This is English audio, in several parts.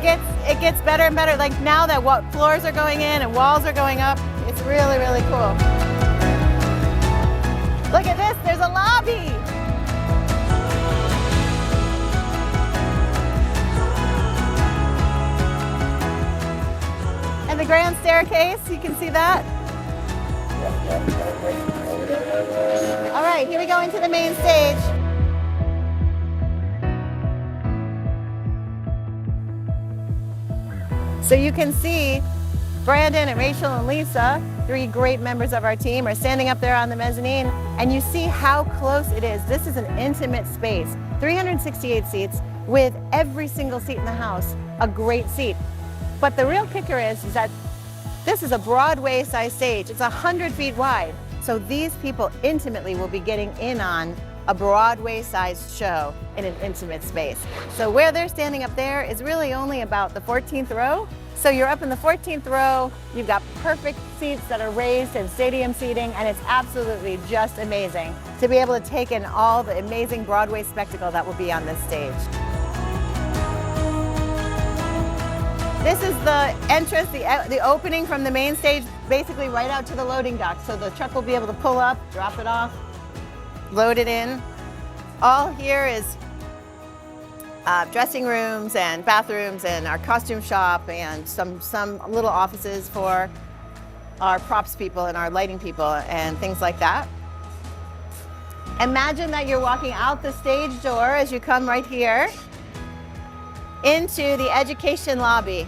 it gets better and better. Like now that floors are going in and walls are going up, it's really, really cool. Look at this, there's a lobby. And the grand staircase, you can see that. All right, here we go into the main stage. So you can see Brandon and Rachel and Lisa, 3 great members of our team, are standing up there on the mezzanine, and you see how close it is. This is an intimate space, 368 seats with every single seat in the house, a great seat. But the real kicker is that this is a Broadway-sized stage. It's 100 feet wide. So these people intimately will be getting in on a Broadway-sized show in an intimate space. So where they're standing up there is really only about the 14th row. So you're up in the 14th row, you've got perfect seats that are raised and stadium seating, and it's absolutely just amazing to be able to take in all the amazing Broadway spectacle that will be on this stage. This is the entrance, the opening from the main stage, basically right out to the loading dock. So the truck will be able to pull up, drop it off, load it in. All here is dressing rooms and bathrooms and our costume shop and some little offices for our props people and our lighting people and things like that. Imagine that you're walking out the stage door as you come right here into the education lobby.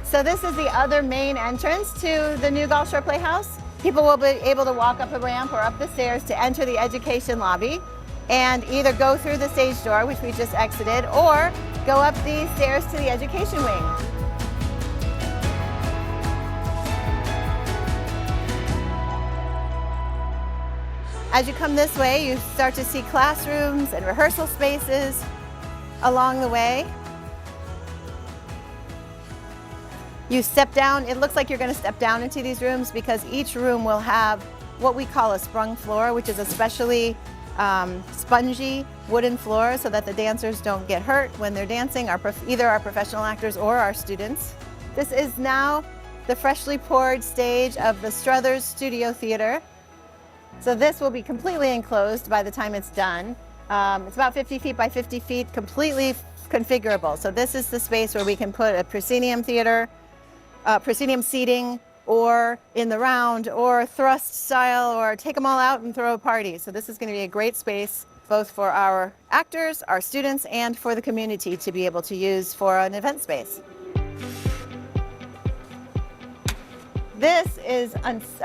So this is the other main entrance to the new Gulfshore Playhouse. People will be able to walk up a ramp or up the stairs to enter the education lobby and either go through the stage door, which we just exited, or go up the stairs to the education wing. As you come this way, you start to see classrooms and rehearsal spaces along the way. You step down, it looks like you're going to step down into these rooms because each room will have what we call a sprung floor, which is a specially spongy wooden floor so that the dancers don't get hurt when they're dancing, either our professional actors or our students. This is now the freshly poured stage of the Struthers Studio Theater. So this will be completely enclosed by the time it's done. It's about 50 feet by 50 feet, completely configurable. So this is the space where we can put a proscenium theater, proscenium seating, or in the round, or thrust style, or take them all out and throw a party. So this is going to be a great space both for our actors, our students, and for the community to be able to use for an event space. This is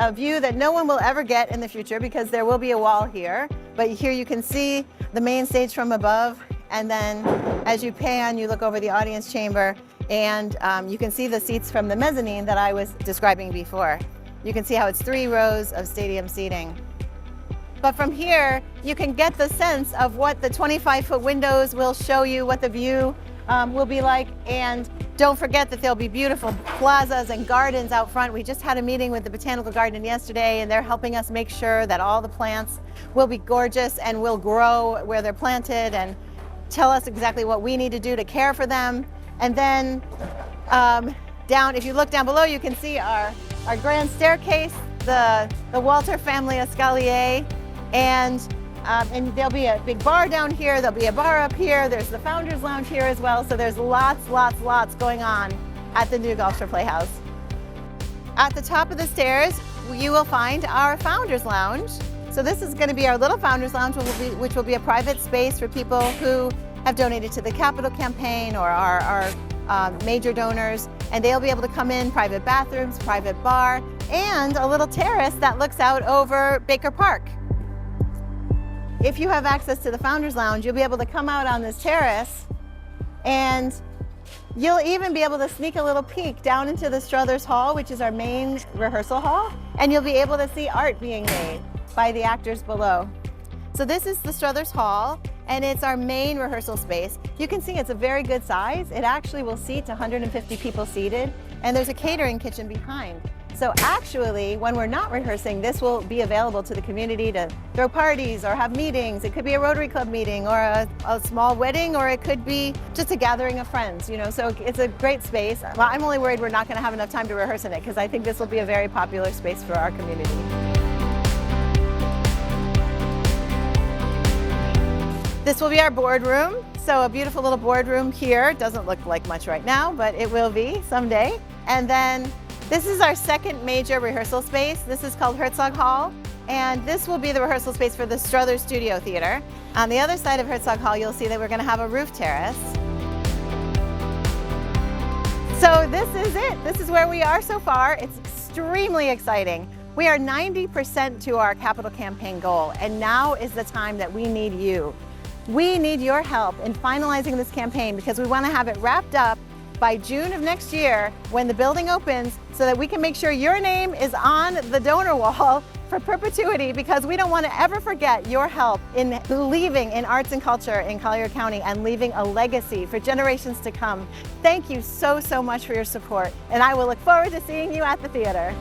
a view that no one will ever get in the future because there will be a wall here. But here you can see the main stage from above, and then as you pan, you look over the audience chamber, and you can see the seats from the mezzanine that I was describing before. You can see how it's 3 rows of stadium seating. But from here, you can get the sense of what the 25-foot windows will show you, what the view will be like. And don't forget that there'll be beautiful plazas and gardens out front. We just had a meeting with the Botanical Garden yesterday, and they're helping us make sure that all the plants will be gorgeous and will grow where they're planted and tell us exactly what we need to do to care for them. And then if you look down below, you can see our grand staircase, the Walter family escalier, and there'll be a big bar down here, there'll be a bar up here, there's the Founders Lounge here as well, so there's lots going on at the new Gulfshore Playhouse. At the top of the stairs, you will find our Founders Lounge. So this is going to be our little Founders Lounge, which will be a private space for people who have donated to the Capital Campaign or our major donors, and they'll be able to come in, private bathrooms, private bar, and a little terrace that looks out over Baker Park. If you have access to the Founders Lounge, you'll be able to come out on this terrace, and you'll even be able to sneak a little peek down into the Struthers Hall, which is our main rehearsal hall, and you'll be able to see art being made by the actors below. So this is the Struthers Hall, and it's our main rehearsal space. You can see it's a very good size. It actually will seat 150 people seated, and there's a catering kitchen behind. So actually, when we're not rehearsing, this will be available to the community to throw parties or have meetings. It could be a Rotary Club meeting or a small wedding, or it could be just a gathering of friends, you know, so it's a great space. Well, I'm only worried we're not going to have enough time to rehearse in it, because I think this will be a very popular space for our community. This will be our boardroom. So a beautiful little boardroom here. Doesn't look like much right now, but it will be someday. And then this is our second major rehearsal space. This is called Herzog Hall, and this will be the rehearsal space for the Struthers Studio Theater. On the other side of Herzog Hall, you'll see that we're going to have a roof terrace. So this is it. This is where we are so far. It's extremely exciting. We are 90% to our capital campaign goal, and now is the time that we need you. We need your help in finalizing this campaign, because we want to have it wrapped up by June of next year when the building opens, so that we can make sure your name is on the donor wall for perpetuity, because we don't want to ever forget your help in believing in arts and culture in Collier County and leaving a legacy for generations to come. Thank you so much for your support, and I will look forward to seeing you at the theater.